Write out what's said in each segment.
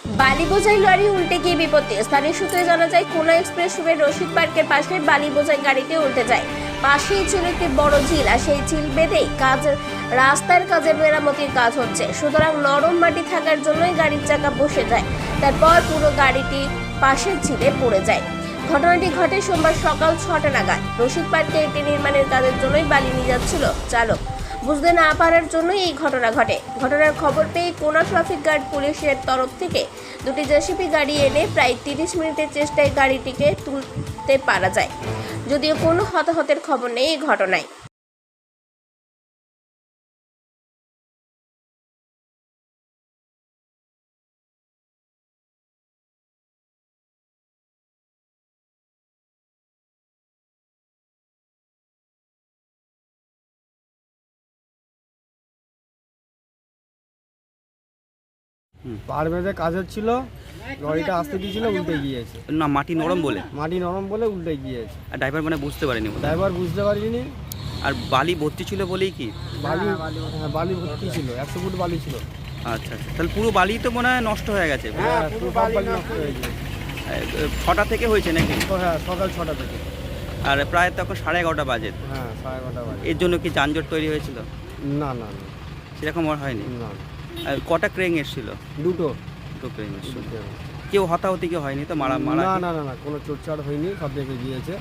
বালি বোঝাই লরি উল্টে গিয়ে বিপত্তি। স্থানীয় সূত্রে জানা যায়, কোনা এক্সপ্রেস ওয়ে রশিদ পার্কের পাশে বালি বোঝাই গাড়িতে উল্টে যায়। পাশেই ছিল একটি বড় ঝিল, আর সেই ঝিল বেঁধেই রাস্তার কাজের মেরামতির কাজ হচ্ছে। সুতরাং নরম মাটি থাকার জন্যই গাড়ির চাকা বসে যায়। তারপর পুরো গাড়িটি পাশের ঝিলে পড়ে যায়। ঘটনাটি ঘটে সোমবার সকাল 6টা নাগাদ। রশিদ পার্কে একটি নির্মাণের কাজের জন্যই বালি নিয়ে যাচ্ছিল চালক। বুঝতে না পারার জন্যই এই ঘটনা ঘটে। ঘটনার খবর পেয়ে কোনা ট্রাফিক গার্ড পুলিশের তরফ থেকে দুটি জেসিপি গাড়ি এনে প্রায় 30 মিনিটের চেষ্টায় গাড়িটিকে তুলতে পারা যায়, যদিও কোনো হতাহতের খবর নেই এই ঘটনায়। পার বেঁধে কাজ হচ্ছিল, লরিটা আসতে দিয়েছিল, উল্টে গিয়েছে। না, মাটি নরম বলে? মাটি নরম বলে উল্টে গিয়েছে। আর ড্রাইভার মানে বুঝতে পারেনি বোধহয়। ড্রাইভার বুঝতে পারিনি। আর বালি ভর্তি ছিল বলেই কি? বালি, হ্যাঁ বালি ভর্তি ছিল, 100 ফুট বালি ছিল। আচ্ছা আচ্ছা, তাহলে পুরো বালি তো মনে হয় নষ্ট হয়ে গেছে। হ্যাঁ পুরো বালি নষ্ট হয়ে গিয়েছে। 6টা থেকে হয়েছে নাকি? হ্যাঁ সকাল 6টা থেকে। আর প্রায় তখন 11:30 বাজে। হ্যাঁ 11:30 বাজে। এর জন্য কি যানজট তৈরি হয়েছিল? না না না সেরকম আর হয়নি? না, আর কটা ক্রেন এসেছিল? দুটো ক্রেন এসেছিল। দুটো। কেউ হতাহতি কেউ হয়নি তো? মারা না না না না, কোনো চোটচাট হয়নি, সব দেখে গিয়েছে।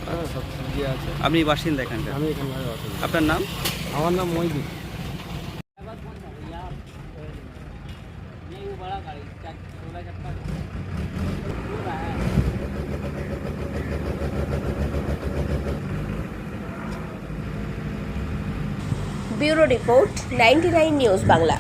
হ্যাঁ সব ঠিক আছে। আপনি বাসিন্দা এখানকার? আমি এখানকার বাসিন্দা। আপনার নাম? আমার নাম Mohidul. Bureau report, 99 news Bangla.